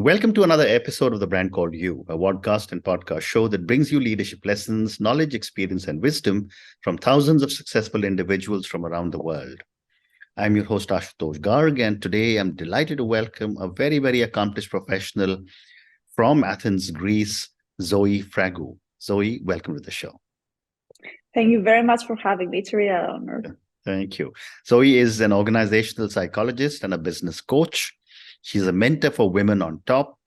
Welcome to another episode of The Brand Called You, a podcast and podcast show that brings you leadership lessons, knowledge, experience, and wisdom from thousands of successful individuals from around the world. I'm your host, Ashutosh Garg, and today I'm delighted to welcome a very, very accomplished professional from Athens, Greece, Zoe Fragou. Zoe, welcome to the show. Thank you very much for having me. It's a real honor. Thank you. Zoe is an organizational psychologist and a business coach. She's a mentor for women on top.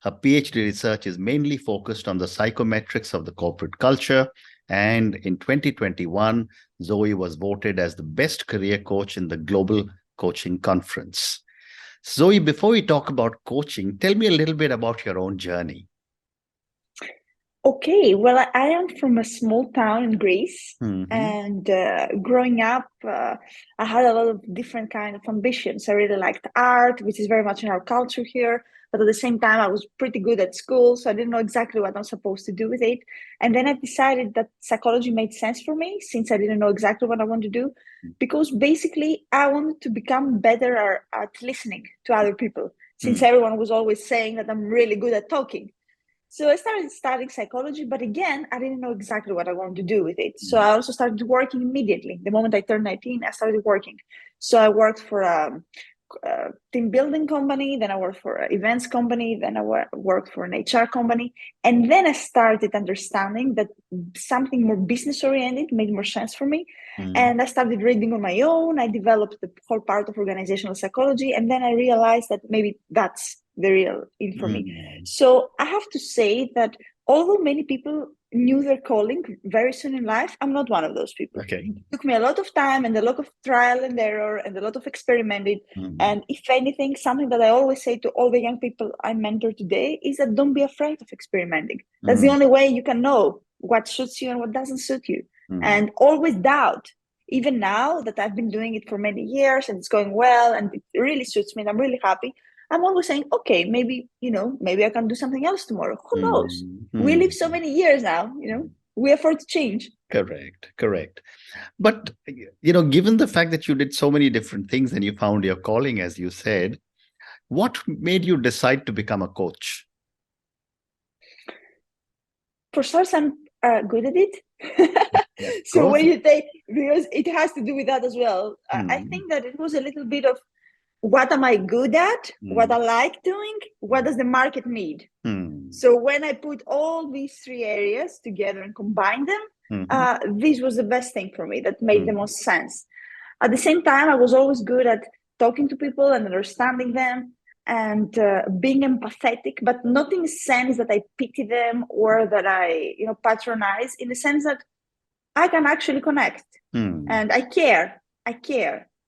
Her PhD research is mainly focused on the psychometrics of the corporate culture. And in 2021, Zoe was voted as the best career coach in the Global Coaching Conference. Zoe, before we talk about coaching, tell me a little bit about your own journey. Okay, well, I am from a small town in Greece, and growing up, I had a lot of different kind of ambitions. I really liked art, which is very much in our culture here, but at the same time, I was pretty good at school, so I didn't know exactly what I'm supposed to do with it. And then I decided that psychology made sense for me, since I didn't know exactly what I wanted to do, because basically, I wanted to become better at listening to other people, since everyone was always saying that I'm really good at talking. So I started studying psychology, but again, I didn't know exactly what I wanted to do with it. So I also started working immediately. The moment I turned 19, I started working. So I worked for a team building company, then I worked for an events company, then I worked for an HR company. And then I started understanding that something more business oriented made more sense for me. And I started reading on my own. I developed the whole part of organizational psychology. And then I realized that maybe that's the real in for me. So I have to say that although many people knew their calling very soon in life, I'm not one of those people. Okay. It took me a lot of time and a lot of trial and error and a lot of experimenting. And if anything, something that I always say to all the young people I mentor today is that don't be afraid of experimenting. That's the only way you can know what suits you and what doesn't suit you. And always doubt. Even now that I've been doing it for many years and it's going well and it really suits me and I'm really happy, I'm always saying, okay, maybe I can do something else tomorrow. Who knows? We live so many years now, we afford to change. Correct. But, given the fact that you did so many different things and you found your calling, as you said, what made you decide to become a coach? For starters, I'm good at it. So when you take, because it has to do with that as well. I think that it was a little bit of, what am I good at? What I like doing? What does the market need? So when I put all these three areas together and combine them, this was the best thing for me that made the most sense. At the same time, I was always good at talking to people and understanding them and being empathetic, but not in the sense that I pity them or that I patronize, in the sense that I can actually connect and I care.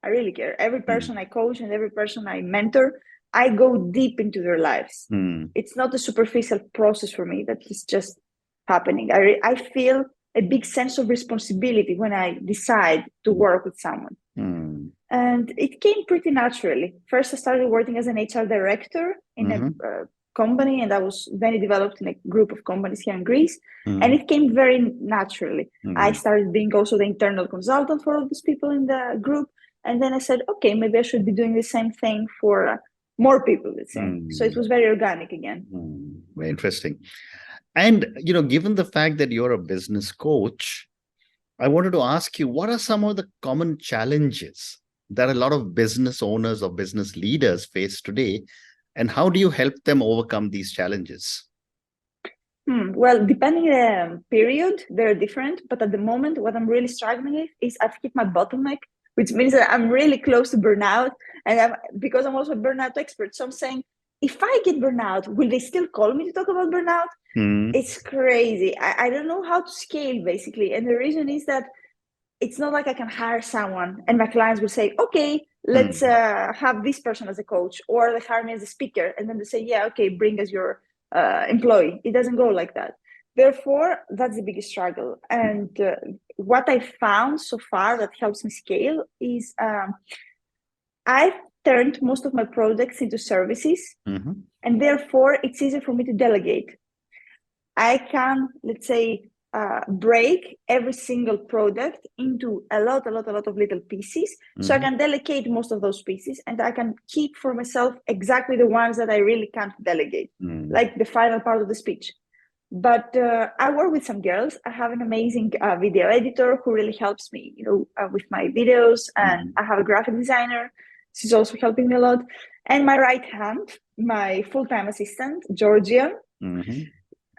I really care. Every person I coach and every person I mentor, I go deep into their lives. It's not a superficial process for me that is just happening. I feel a big sense of responsibility when I decide to work with someone. And it came pretty naturally. First, I started working as an HR director in a company, and then it developed in a group of companies here in Greece. And it came very naturally. I started being also the internal consultant for all these people in the group. And then I said, okay, maybe I should be doing the same thing for more people, let's say. So it was very organic again. Very interesting. And, given the fact that you're a business coach, I wanted to ask you, what are some of the common challenges that a lot of business owners or business leaders face today? And how do you help them overcome these challenges? Well, depending on the period, they're different. But at the moment, what I'm really struggling with is I've hit my bottleneck, which means that I'm really close to burnout. And because I'm also a burnout expert. So I'm saying, if I get burnout, will they still call me to talk about burnout? It's crazy. I don't know how to scale, basically. And the reason is that it's not like I can hire someone and my clients will say, okay, let's have this person as a coach, or they hire me as a speaker. And then they say, yeah, okay, bring us your employee. It doesn't go like that. Therefore, that's the biggest struggle. And what I found so far that helps me scale is I've turned most of my projects into services, and therefore it's easier for me to delegate. I can, let's say, break every single product into a lot of little pieces, so I can delegate most of those pieces, and I can keep for myself exactly the ones that I really can't delegate, like the final part of the speech. But I work with some girls. I have an amazing video editor who really helps me, with my videos, and I have a graphic designer. She's also helping me a lot. And my right hand, my full-time assistant, Georgia.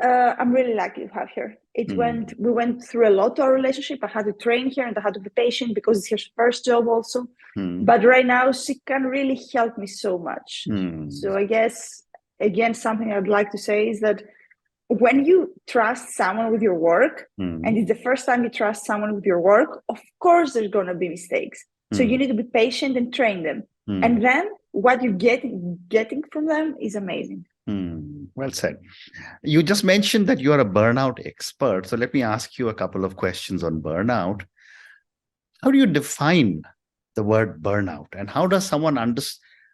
I'm really lucky to have her. We went through a lot to our relationship. I had to train her and I had to be patient because it's her first job also. But right now she can really help me so much. So I guess, again, something I'd like to say is that when you trust someone with your work, and it's the first time you trust someone with your work, of course there's going to be mistakes. So you need to be patient and train them. And then what you're getting from them is amazing. Well said. You just mentioned that you are a burnout expert. So let me ask you a couple of questions on burnout. How do you define the word burnout? And how does someone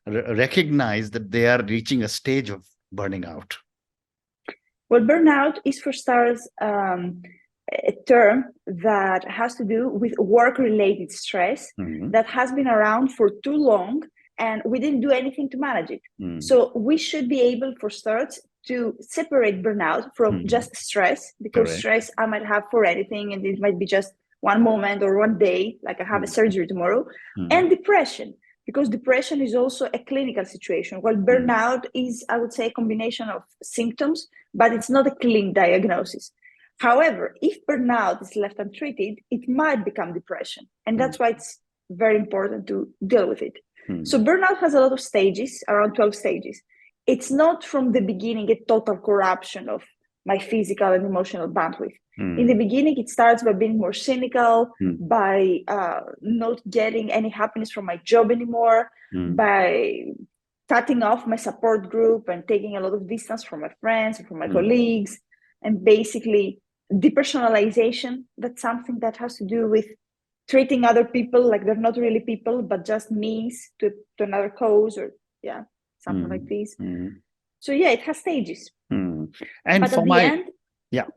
recognize that they are reaching a stage of burning out? Well, burnout is, for starters, a term that has to do with work-related stress that has been around for too long, and we didn't do anything to manage it. So we should be able, for starters, to separate burnout from just stress, because stress I might have for anything, and it might be just one moment or one day, like I have a surgery tomorrow, and depression, because depression is also a clinical situation, while burnout is, I would say, a combination of symptoms, but it's not a clean diagnosis. However, if burnout is left untreated, it might become depression, and that's why it's very important to deal with it. So burnout has a lot of stages, around 12 stages. It's not from the beginning a total corruption of my physical and emotional bandwidth. In the beginning, it starts by being more cynical, by not getting any happiness from my job anymore, by cutting off my support group and taking a lot of distance from my friends and from my colleagues, and basically depersonalization. That's something that has to do with treating other people like they're not really people, but just means to another cause, or something like this. So it has stages. And but for end,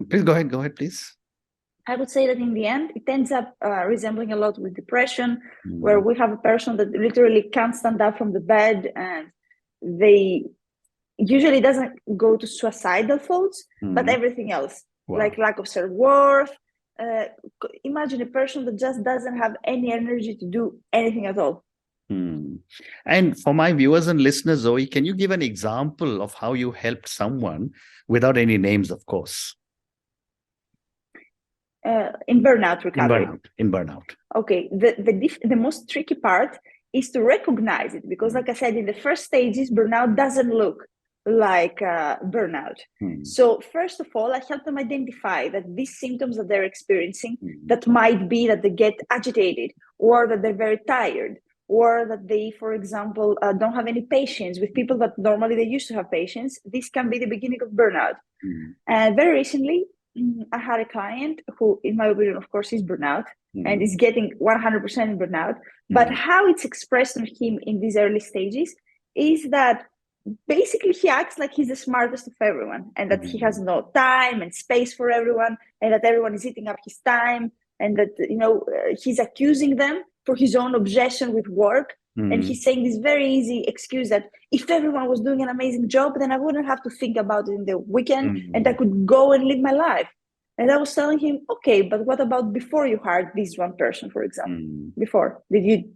please go ahead, please. I would say that in the end, it ends up resembling a lot with depression, where we have a person that literally can't stand up from the bed, and they usually doesn't go to suicidal thoughts, but everything else, like lack of self-worth. Imagine a person that just doesn't have any energy to do anything at all. And for my viewers and listeners, Zoe, can you give an example of how you helped someone, without any names, of course? In burnout recovery. In burnout. Okay. The most tricky part is to recognize it, because, like I said, in the first stages, burnout doesn't look like burnout. So first of all, I help them identify that these symptoms that they're experiencing, that might be that they get agitated, or that they're very tired, or that they, for example, don't have any patience with people that normally they used to have patience. This can be the beginning of burnout. And very recently, I had a client who, in my opinion, of course, is burnout and is getting 100% burnout. But how it's expressed on him in these early stages is that basically he acts like he's the smartest of everyone, and that he has no time and space for everyone, and that everyone is eating up his time, and that he's accusing them for his own obsession with work. And he's saying this very easy excuse that if everyone was doing an amazing job, then I wouldn't have to think about it in the weekend, and I could go and live my life. And I was telling him, okay, but what about before you hired this one person, for example? Before, did you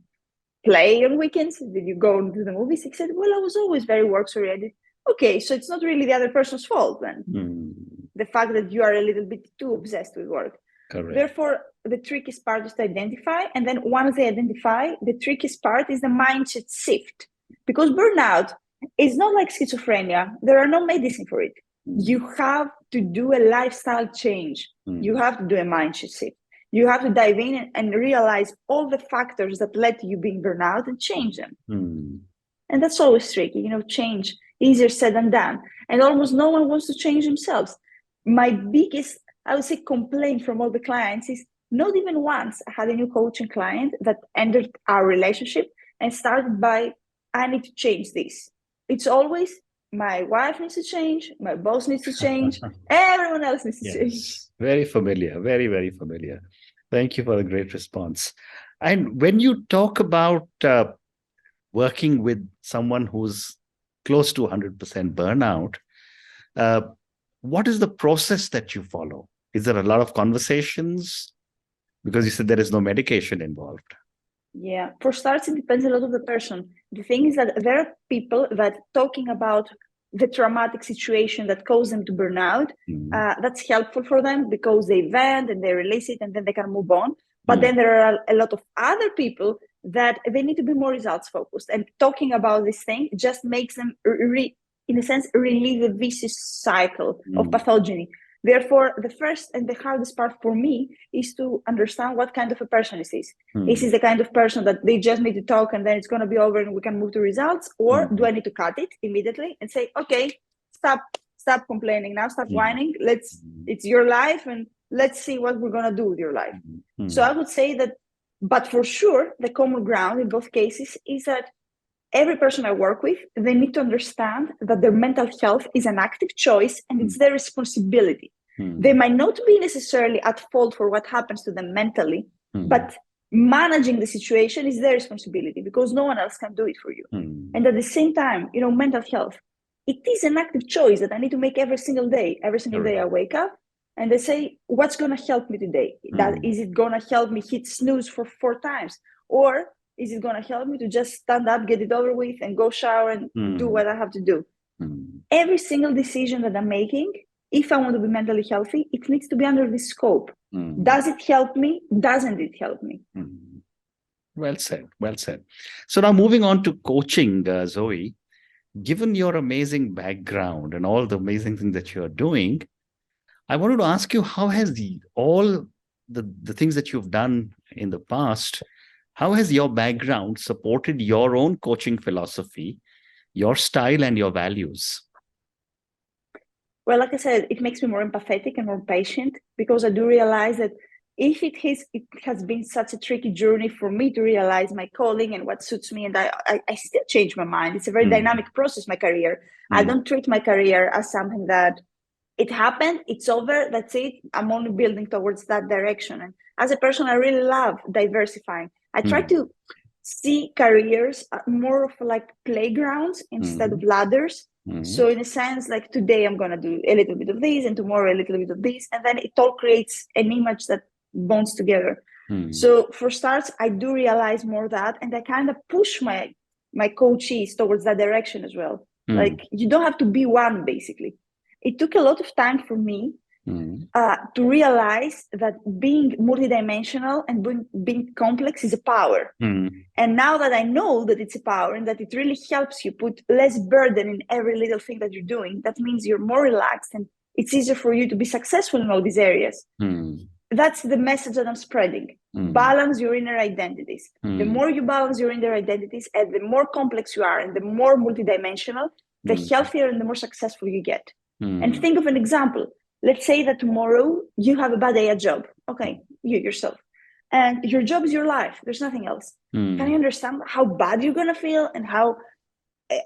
play on weekends? Did you go to the movies? He said, well, I was always very work-oriented. Okay, so it's not really the other person's fault then. The fact that you are a little bit too obsessed with work. Correct. Therefore, the trickiest part is to identify. And then once they identify, the trickiest part is the mindset shift. Because burnout is not like schizophrenia. There are no medicine for it. You have to do a lifestyle change. You have to do a mindset shift. You have to dive in and realize all the factors that led to you being burnout and change them. And that's always tricky. Change, easier said than done. And almost no one wants to change themselves. My biggest, I would say, complaint from all the clients is not even once I had a new coaching client that entered our relationship and started by, I need to change this. It's always, my wife needs to change, my boss needs to change, everyone else needs to change. Very familiar. Very, very familiar. Thank you for a great response. And when you talk about working with someone who's close to 100% burnout, uh, what is the process that you follow? Is there a lot of conversations? Because you said there is no medication involved. Yeah, for starts, it depends a lot of the person. The thing is that there are people that talking about the traumatic situation that caused them to burn out, that's helpful for them because they vent and they release it and then they can move on. But then there are a lot of other people that they need to be more results focused, and talking about this thing just makes them, in a sense, relieve the vicious cycle of pathogeny. Therefore, the first and the hardest part for me is to understand what kind of a person is this. Is this the kind of person that they just need to talk and then it's going to be over and we can move to results? Or do I need to cut it immediately and say, okay, stop complaining now, stop whining. It's your life and let's see what we're going to do with your life. So I would say that, but for sure, the common ground in both cases is that every person I work with, they need to understand that their mental health is an active choice and it's their responsibility. They might not be necessarily at fault for what happens to them mentally, but managing the situation is their responsibility because no one else can do it for you. And at the same time, mental health, it is an active choice that I need to make every single day. Every single day I wake up and I say, what's going to help me today? Is it going to help me hit snooze for 4 times? Or is it going to help me to just stand up, get it over with, and go shower and do what I have to do? Every single decision that I'm making, if I want to be mentally healthy, it needs to be under this scope. Does it help me? Doesn't it help me? Well said. Well said. So now moving on to coaching, Zoe, given your amazing background and all the amazing things that you're doing, I wanted to ask you, how has all the things that you've done in the past, how has your background supported your own coaching philosophy, your style, and your values? Well, like I said, it makes me more empathetic and more patient because I do realize that if it has been such a tricky journey for me to realize my calling and what suits me, and I still change my mind. It's a very dynamic process, my career. I don't treat my career as something that it happened, it's over, that's it. I'm only building towards that direction. And as a person, I really love diversifying. I try to see careers more of like playgrounds instead of ladders. So in a sense, like today I'm going to do a little bit of this and tomorrow a little bit of this. And then it all creates an image that bonds together. So for starts, I do realize more that, and I kind of push my coachees towards that direction as well. Like you don't have to be one, basically. It took a lot of time for me to realize that being multidimensional and being complex is a power. And now that I know that it's a power and that it really helps you put less burden in every little thing that you're doing, that means you're more relaxed and it's easier for you to be successful in all these areas. That's the message that I'm spreading. Balance your inner identities. The more you balance your inner identities and the more complex you are and the more multidimensional, the healthier and the more successful you get. And think of an example. Let's say that tomorrow you have a bad day at job. Okay, you yourself. And your job is your life. There's nothing else. Can you understand how bad you're going to feel and how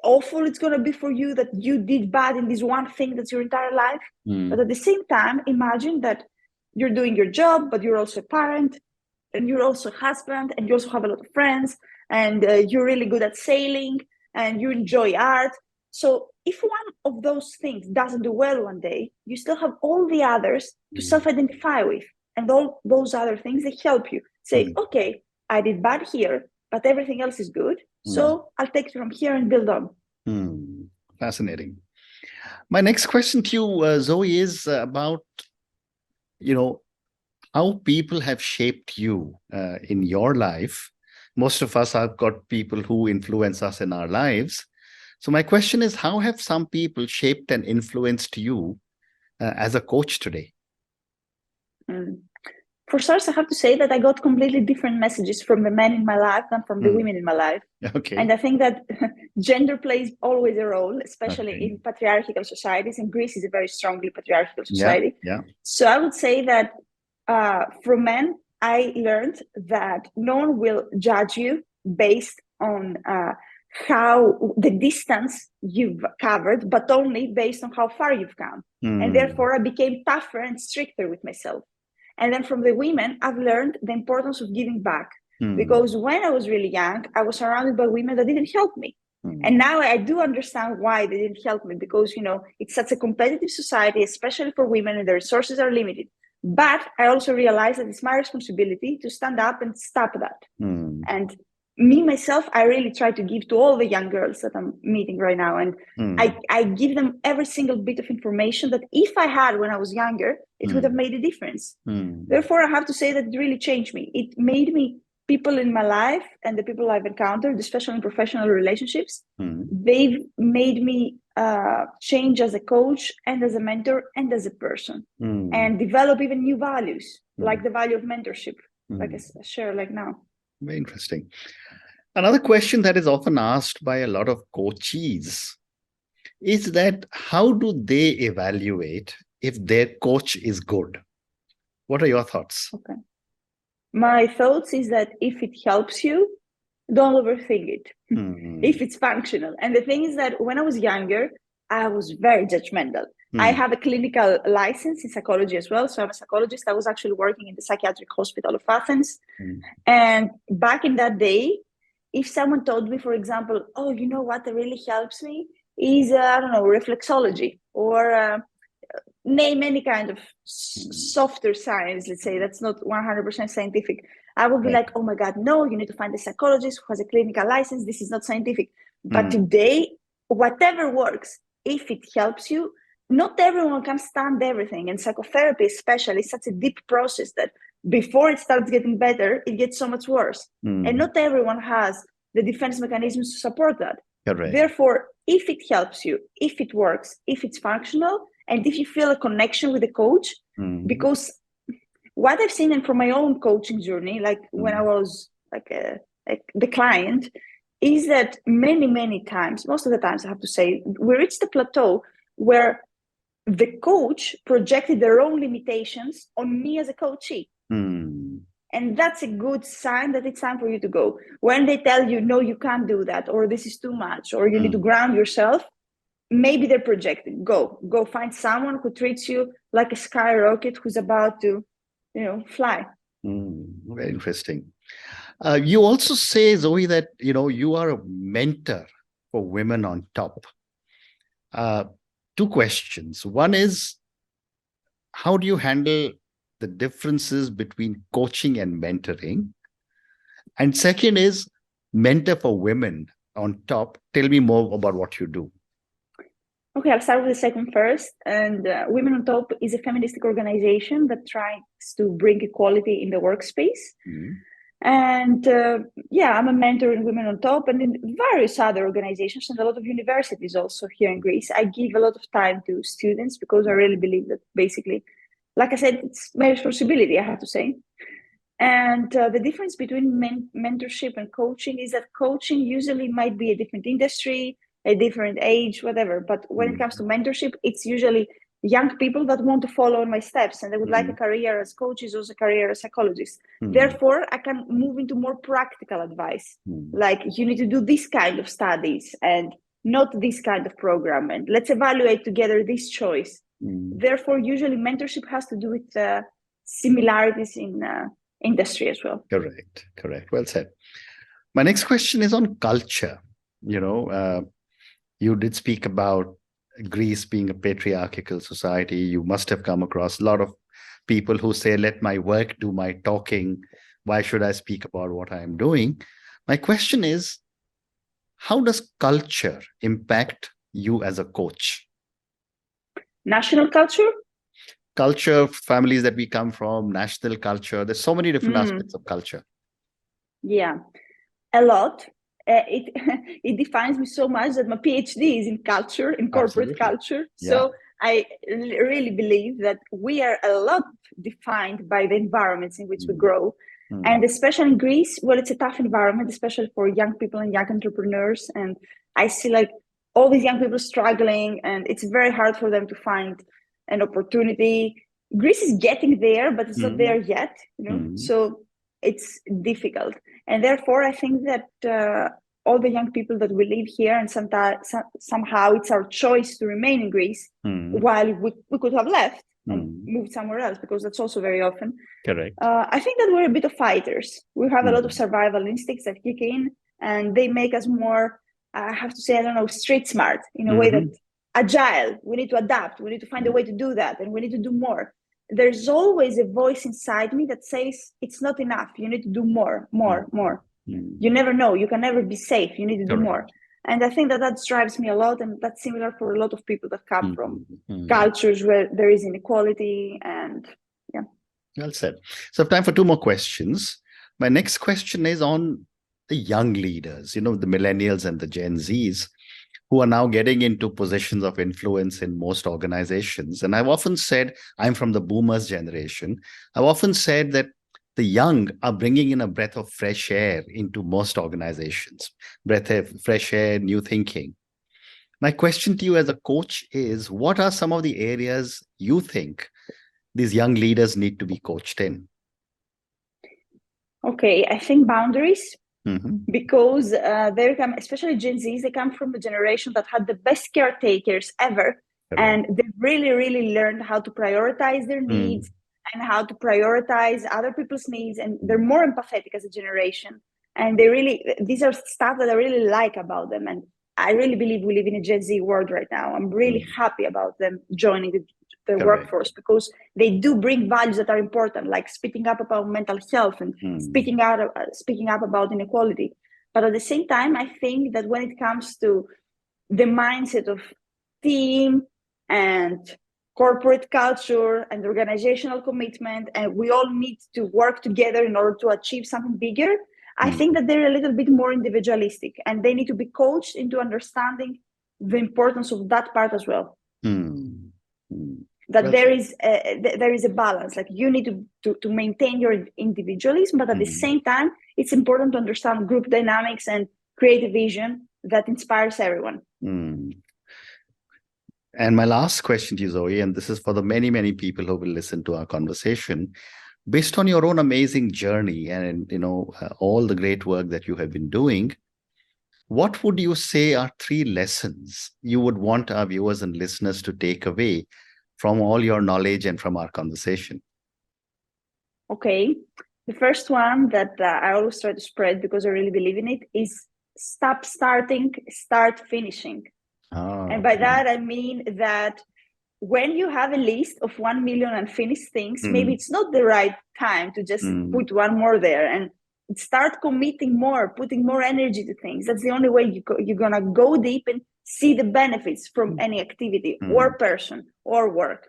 awful it's going to be for you that you did bad in this one thing that's your entire life? But at the same time, imagine that you're doing your job, but you're also a parent and you're also a husband and you also have a lot of friends and you're really good at sailing and you enjoy art. So if one of those things doesn't do well one day, you still have all the others to self-identify with. And all those other things, they help you say, okay, I did bad here, but everything else is good. So I'll take it from here and build on. Fascinating. My next question to you, Zoe, is about, how people have shaped you in your life. Most of us have got people who influence us in our lives. So my question is, how have some people shaped and influenced you as a coach today? For starters, I have to say that I got completely different messages from the men in my life than from the women in my life. Okay. And I think that gender plays always a role, especially in patriarchal societies. And Greece is a very strongly patriarchal society. So I would say that from men, I learned that no one will judge you based on how the distance you've covered, but only based on how far you've come. And therefore I became tougher and stricter with myself. And then from the women, I've learned the importance of giving back. Because when I was really young, I was surrounded by women that didn't help me. And now I do understand why they didn't help me, because, it's such a competitive society, especially for women, and the resources are limited. But I also realized that it's my responsibility to stand up and stop that. And me, myself, I really try to give to all the young girls that I'm meeting right now. And I give them every single bit of information that if I had when I was younger, it would have made a difference. Therefore, I have to say that it really changed me. It made me people in my life, and the people I've encountered, especially in professional relationships, they've made me change as a coach and as a mentor and as a person, and develop even new values, like the value of mentorship, like I share like now. Very interesting. Another question that is often asked by a lot of coachees is that how do they evaluate if their coach is good? What are your thoughts? Okay. My thoughts is that if it helps you, don't overthink it. If it's functional. And the thing is that when I was younger, I was very judgmental. I have a clinical license in psychology as well. So I'm a psychologist. I was actually working in the psychiatric hospital of Athens. And back in that day, if someone told me, for example, oh, you know what really helps me is, I don't know, reflexology, or name any kind of softer science, let's say, that's not 100% scientific, I would be like, oh my God, no, you need to find a psychologist who has a clinical license. This is not scientific. But today, whatever works, if it helps you, not everyone can stand everything. And psychotherapy especially is such a deep process that before it starts getting better, it gets so much worse. And not everyone has the defense mechanisms to support that. Correct. Therefore, if it helps you, if it works, if it's functional, and if you feel a connection with the coach, because what I've seen, and from my own coaching journey, like when I was like the client, is that many times, most of the times I have to say, we reached a plateau where the coach projected their own limitations on me as a coachee. And that's a good sign that it's time for you to go. When they tell you, no, you can't do that, or this is too much, or you need to ground yourself, maybe they're projecting. Go find someone who treats you like a skyrocket, who's about to, fly. Very interesting. You also say, Zoe, that, you are a mentor for women on top. Two questions. One is, how do you handle the differences between coaching and mentoring? And second is, mentor for women on top. Tell me more about what you do. Okay, I'll start with the second first. And Women on Top is a feministic organization that tries to bring equality in the workspace. And I'm a mentor in Women on Top and in various other organizations and a lot of universities also here in Greece. I give a lot of time to students because I really believe that basically, like I said, it's my responsibility, I have to say. And the difference between mentorship and coaching is that coaching usually might be a different industry, a different age, whatever. But when it comes to mentorship, it's usually young people that want to follow in my steps and they would like a career as coaches or a career as psychologists. Therefore, I can move into more practical advice. Like, you need to do this kind of studies and not this kind of program. And let's evaluate together this choice. Therefore, usually mentorship has to do with similarities in industry as well. Correct. Well said. My next question is on culture. You did speak about Greece being a patriarchal society. You must have come across a lot of people who say, let my work do my talking. Why should I speak about what I am doing? My question is, how does culture impact you as a coach? National culture? Culture, families that we come from, national culture. There's so many different aspects of culture. Yeah, a lot. It defines me so much that my PhD is in culture, in corporate culture. Yeah. So I really believe that we are a lot defined by the environments in which we grow. And especially in Greece, well, it's a tough environment, especially for young people and young entrepreneurs. And I see like all these young people struggling, and it's very hard for them to find an opportunity. Greece is getting there, but it's not there yet, So it's difficult. And therefore, I think that all the young people that we live here, and somehow it's our choice to remain in Greece, while we could have left and moved somewhere else, because that's also very often. Correct. I think that we're a bit of fighters. We have a lot of survival instincts that kick in, and they make us more, I have to say, I don't know, street smart in a way that agile. We need to adapt. We need to find a way to do that, and we need to do more. There's always a voice inside me that says it's not enough. You need to do more. You never know. You can never be safe. You need to do more. And I think that drives me a lot, and that's similar for a lot of people that come from cultures where there is inequality. And yeah. Well said. So I have time for two more questions. My next question is on the young leaders, the millennials and the Gen Zs, who are now getting into positions of influence in most organizations. And I've often said, I'm from the boomers generation. I've often said that the young are bringing in a breath of fresh air into most organizations, breath of fresh air, new thinking. My question to you as a coach is, what are some of the areas you think these young leaders need to be coached in? Okay, I think boundaries. Because they come, especially Gen Zs, they come from a generation that had the best caretakers ever. And they really, really learned how to prioritize their needs and how to prioritize other people's needs. And they're more empathetic as a generation. And these are stuff that I really like about them. And I really believe we live in a Gen Z world right now. I'm really happy about them joining the workforce, because they do bring values that are important, like speaking up about mental health and speaking up about inequality. But at the same time, I think that when it comes to the mindset of team and corporate culture and organizational commitment, and we all need to work together in order to achieve something bigger, I think that they're a little bit more individualistic, and they need to be coached into understanding the importance of that part as well. That there is a balance. Like, you need to maintain your individualism, but at the same time, it's important to understand group dynamics and create a vision that inspires everyone. And my last question to you, Zoe, and this is for the many, many people who will listen to our conversation, based on your own amazing journey and all the great work that you have been doing, what would you say are 3 lessons you would want our viewers and listeners to take away from all your knowledge and from our conversation? Okay. The first one that I always try to spread, because I really believe in it, is stop starting, start finishing. And by that, I mean that when you have a list of 1 million unfinished things, maybe it's not the right time to just put one more there, and start committing more, putting more energy to things. That's the only way you're going to go deep and see the benefits from any activity or person or work.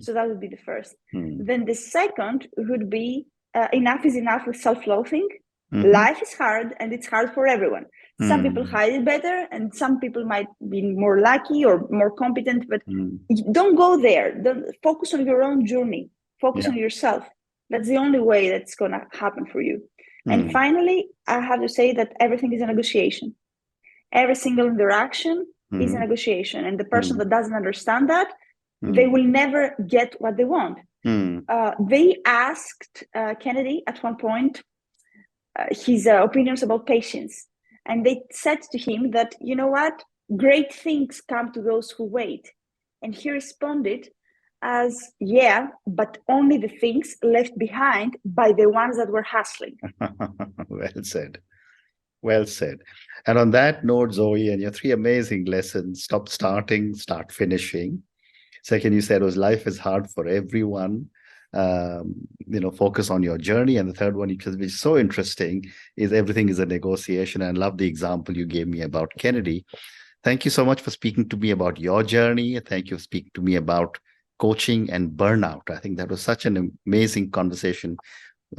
So that would be the first. Then the second would be enough is enough with self-loathing. Life is hard, and it's hard for everyone. Some people hide it better, and some people might be more lucky or more competent, but don't go there. Don't focus on your own journey. Focus on yourself. That's the only way that's going to happen for you. And finally, I have to say that everything is a negotiation. Every single interaction is a negotiation. And the person that doesn't understand that, they will never get what they want. They asked Kennedy at one point his opinions about patience. And they said to him that, you know what? Great things come to those who wait. And he responded as, yeah, but only the things left behind by the ones that were hustling. Well said. Well said. And on that note, Zoe, and your 3 amazing lessons: stop starting, start finishing. Second, you said was life is hard for everyone. Focus on your journey. And the third one, which is so interesting, is everything is a negotiation. And I love the example you gave me about Kennedy. Thank you so much for speaking to me about your journey. Thank you for speaking to me about coaching and burnout. I think that was such an amazing conversation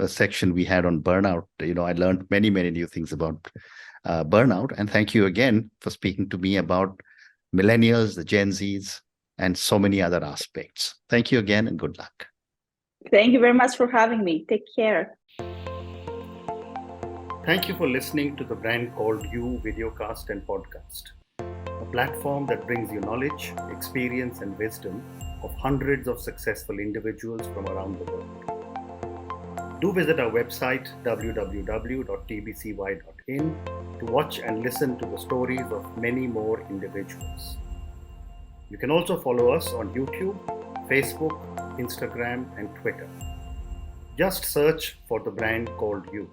section we had on burnout. I learned many, many new things about burnout. And thank you again for speaking to me about millennials, the Gen Zs, and so many other aspects. Thank you again, and good luck. Thank you very much for having me. Take care. Thank you for listening to the Brand Called You videocast and podcast, a platform that brings you knowledge, experience, and wisdom of hundreds of successful individuals from around the world. Do visit our website www.tbcy.in to watch and listen to the stories of many more individuals. You can also follow us on YouTube, Facebook, Instagram, and Twitter. Just search for the brand called You.